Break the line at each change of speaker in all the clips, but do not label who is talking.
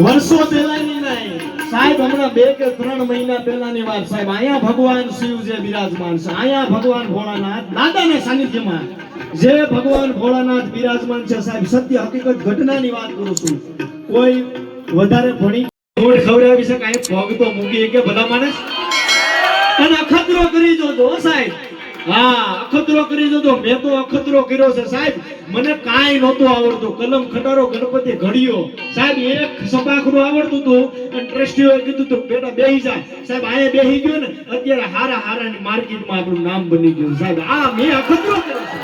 વર્ષો પહેલાની નહીં સાહેબ, હમણાં 2 કે 3 મહિના પહેલાની વાત સાહેબ. અહીંયા ભગવાન શિવ જે બિરાજમાન છે, અહીંયા ભગવાન ભોળાનાથ દાદાના સાનિધ્યમાં જે ભગવાન ભોળાનાથ બિરાજમાન છે સાહેબ, સત્ય હકીકત ઘટનાની વાત કરું છું. કોઈ વધારે ભણી મૂળ ખવડાવી છે કાંઈ પગ તો મૂકી કે બધા માણસ અને અખતરો કરી જોજો સાહેબ. હા, અખતરો કરી જોજો. મેં તો અખતરો કર્યો છે સાહેબ. મને કાંઈ નહોતું આવડતું. કલમ ખટારો ગણપતિ ઘડિયો સાહેબ, એક સપાખરું આવડતું હતું અને ટ્રસ્ટીઓએ કીધું તો બેટા બેહી જા સાહેબ. આયા બેહી ગયો ને, અત્યારે હારા હારાની માર્કેટમાં આપણું નામ બની ગયું સાહેબ. આ મેં અખતરો કર્યો છે.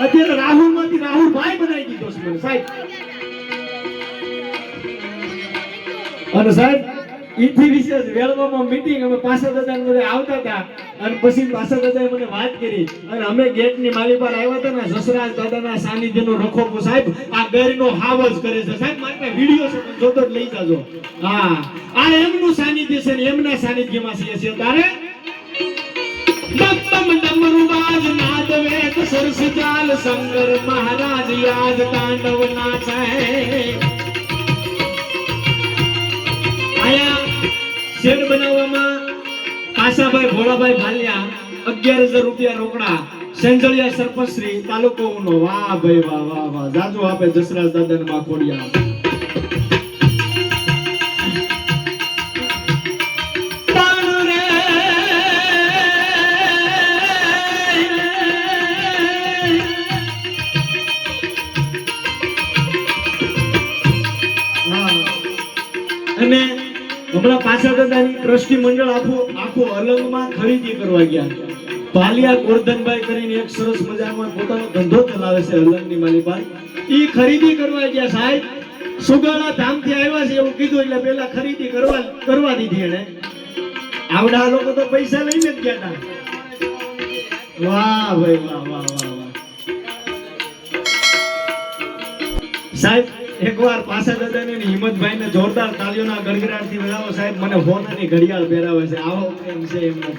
અત્યારે રાહુલમાંથી રાહુલભાઈ બનાવી દીધો છે મને સાહેબ. અને સાહેબ ઈથી વિશેષ વેળવામાં મીટિંગ અમે પાછા દાદાને બધે આવતા હતા અને પછી પાછા દાદાએ મને વાત કરી અને અમે ગેટની માલી પર આવ્યા હતા ને, જસરાજ દાદાના સાનિધ્યનો રખોપો સાહેબ આ ગેરનો હાવ જ કરે છે સાહેબ. મારી પાસે વિડિયો છે, જોતો જ લઈ જાજો. હા, આ એમનું સાનિધ્ય છે ને એમના સાનિધ્યમાં છીએ તારે દમ ડમરુબાજ નાદ વેદ સરસ ચાલ શંકર મહારાજ યાદ તાંડવ નાચે. આયા શેડ બનાવવામાં કાસાભાઈ ભોળાભાઈ ભાલિયા 11,000 રૂપિયા રોકડા. સેંજળિયા સરપંચ શ્રી તાલુકો ઉનો. વાહ ભાઈ વાહ વાહ વાહ, જાજો આપે જસરાજ દાદાને માં ખોડિયા. અને હમણાં પાછા દાદાની ટ્રસ્ટી મંડળ આખું અલંગમાં ખરીદી કરવા ગયા. ભાલિયા ગોરધનભાઈ કરીને એક સરસ મજાનો પોતાનો ધંધો ચલાવે છે અલંગની માલિપાલ. ઈ ખરીદી કરવા ગયા સાહેબ. સુગાળા ધામથી આવ્યા છે એવું કીધું એટલે પેલા ખરીદી કરવા દીધી એને. આવડા લોકો તો પૈસા લઈને જ ગયા હતા. વાહ ભાઈ વાહ વાહ વાહ વાહ સાહેબ. એકવાર પાછા દાદાને હિંમતભાઈને જોરદાર તાળીઓના ગડગડાટથી વધાવો સાહેબ. મને હોનાની ઘડિયાળ પહેરાવે છે. આવો પ્રેમ છે એમનો.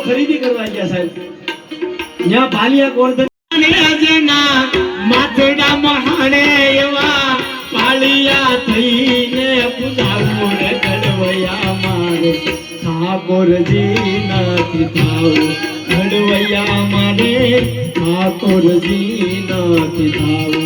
ખરીદી કરવા ગયા સાહેબ. ત્યાં ભાલિયા ગોરધન અજના માથેડા મહાણે એવા ભાલિયા થઈને પૂજાવું રે ગડવૈયા મારે ઠાકોરજી નથી થાવું. ગડવૈયા મારે ઠાકોરજી નથી થાવું.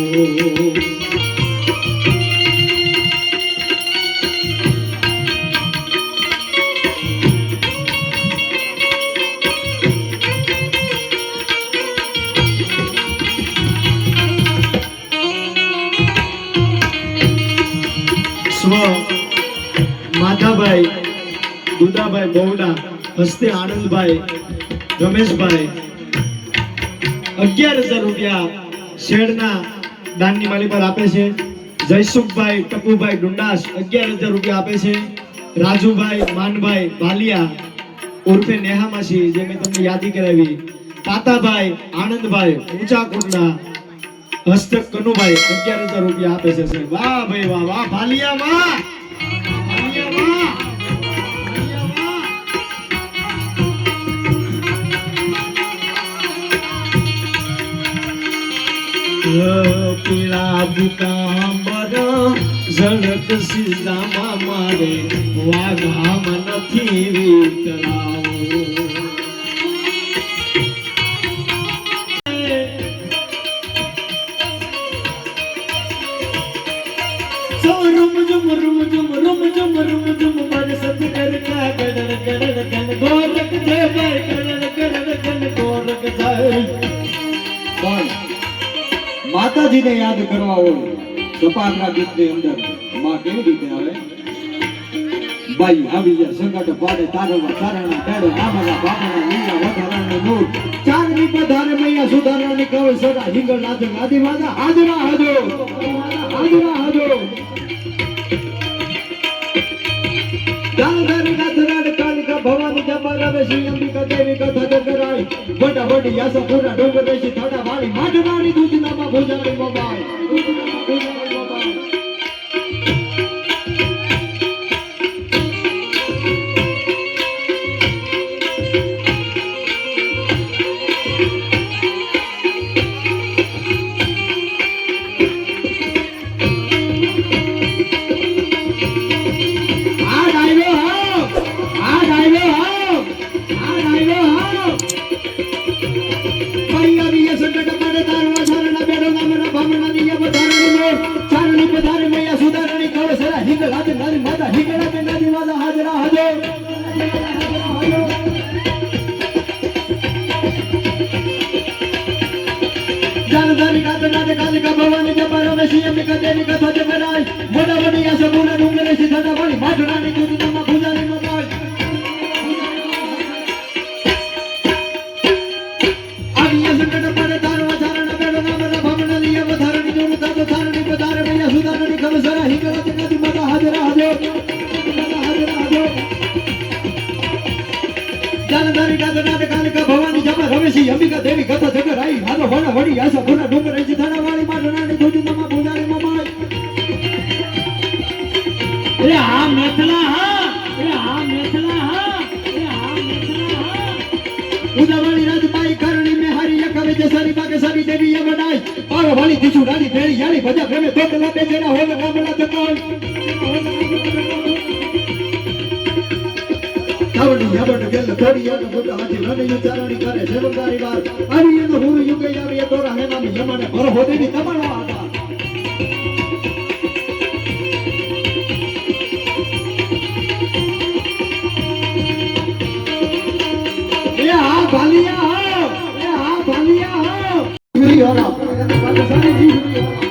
માધાભાઈ દુદાભાઈ બોવડા, હસ્તે આનંદભાઈ, રમેશભાઈ 11,000 રૂપિયા શેડના દાનની માલી પર આપે છે. જયસુખભાઈ ટપુભાઈ ડુંડાસ 11,000 રૂપિયા આપે છે. રાજુભાઈ માનભાઈ ભાલિયા ઉર્ફે નેહામાસી જે મેં તમને યાદી કરાવી. તાતાભાઈ આનંદભાઈ ઊંચા કોટડા, હસ્તક કનુભાઈ 11,000 રૂપિયા આપે છે. વાહ ભાઈ વાહ વાહ ભાલિયા વાહ. પીળા બુકાંબર ઝળક સીધામાં મારે વાઘામાં નથી વિતરાવો. રૂમ ઝુમ રૂમ ઝુમ રૂમ ઝુમ રૂમ ઝુમ મારે સત કરતા ગડન ગડન ગન ગોરખ જય ભાઈ ગડન ગડન ગન ગોરખ જય.
પણ માતાજીને યાદ કરવા હોય સપાટના ગીતની અંદર માં કેવી રીતે આવે? બાઈ આવી ગયા સંગત પાડે તારવા તારણા ડાડો આમરા બાપના લીલા વધારાનો નૂર ચાંદની પધારે મૈયા સુધારવાની કવે સદા હિંગળ નાચે ગાદી માતા હાજરા હાજો હાજરા હાજો જાનધારી ગાધરાડ કાલિકા ભવાની જબર રવે શ્રી અંબિકા દેવી કથા કરાય વડા વડી યાસા પૂરા ડોંગર દેશી થાડા વાળી માઢવાળી દૂધનામાં ભોજાળી મોબાઈ અંબિકા દેવી કથા જગર આવી હાલો વડા વડી આશા ભૂના ડુંગર રહી થાડા વાળી માઢનાની દૂધનામાં ભોજાળી મોબાઈ
એ આ મેથલા હા એ આ મેથલા હા એ આ મેથલા હા
ઉદાવાળી રાજબાઈ કરણી મે હારી એકવે જે સારી બાકે સારી દેવી એ વડાઈ પાવ વાળી દીછું ડાડી ભેળી યાળી ભજા પ્રેમે તોતલા બે જેના હોલ ગામડા તકોલ આવડી આવડ ગેલ થોડી આનો મોટા હાથી નડી ચારણી કરે સેવકારી વાર આવી એનો હુર યુગે આવી તોરા હેનામ યમને ભર હોદેવી તમારો આતા એ આ ભાલિયા હો એ આ ભાલિયા હો વીરી હોરા પાકિસ્તાની વીરી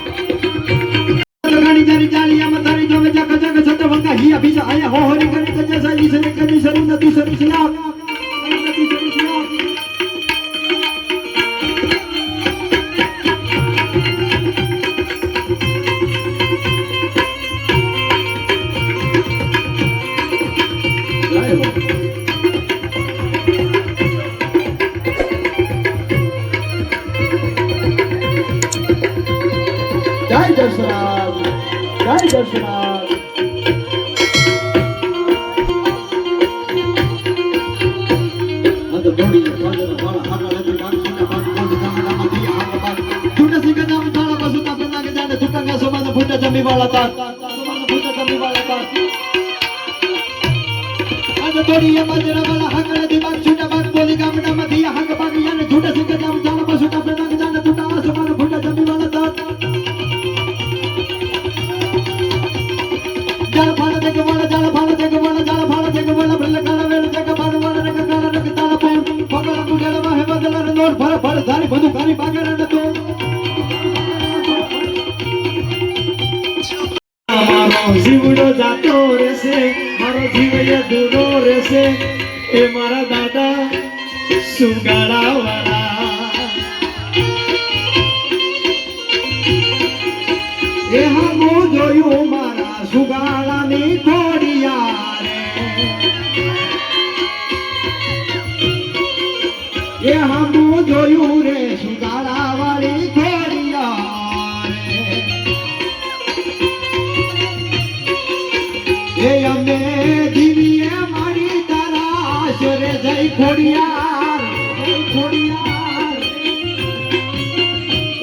રાણી જારી જાલિયા મતારી જોવે જગ જગ સત વંગા હિયા બીજા આયા હો હોરી કરે કજે સાઈ સે કદી શરૂ નદી શરૂ સલામ નદી શરૂ સલામ જય દર્શનાથ જય દર્શનાથ અંત દોડી પાદર વાળા હાડા લેતી બાકી બાકી બોલ ગામડા માં દી હાક બાક છૂટા સિંગ નામ થાળા બસુતા પના કે જાને છૂટા સમાન ફૂટા જમી વાળા તા સમાન ફૂટા જમી વાળા તા અંત દોડી પાદર વાળા હાક લેતી બાકી છૂટા બાક બોલી ગામડા માં દી હાક બાકી જાને છૂટા સિંગ નામ થાળા બસુતા પના કે જાને છૂટા સમાન ફૂટા જમી વાળા તા જાળ ફાળ દેખ વાળા જાળ ફાળ દેખ વાળા જાળ ફાળ દેખ વાળા ભલે કાળા વેલ દેખ બાર વાળા રક કાળા રક તાળા પોન પગલા મુઢેલા વાહે બદલા રે નોર ફર ફર ધારી બધું કારી બાગર ન તો
મારો જીવડો જાતો રહેશે મારો જીવ અધૂરો રહેશે એ મારા દાદા સુગાડા વાળા
એ હમો જોયું મારા સુગાળાની ખોડિયા રે એ હમો જોયું રે સુગાળા વાળી ખોડિયા રે એ અમે દીવીએ મારી તારા આશરે જઈ ખોડિયાર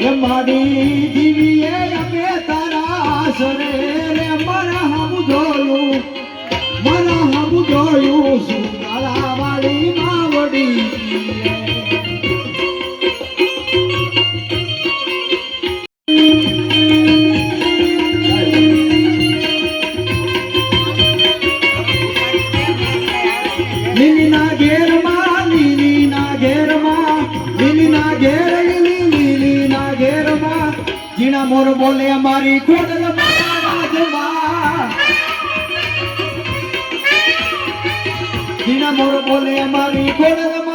એ મારી દીવીએ અમે તારા આશરે રે મારા હમ જોયું સુગાળા વાળી માવડી લીલીના ઘેરમાં લીલીના ઘેરમાં લીલીના ઘેર લીલીના ઘેરમાં જીણા મોર બોલે અમારી ખોડલ રાજમાં મોર બોલે મારી ગોળ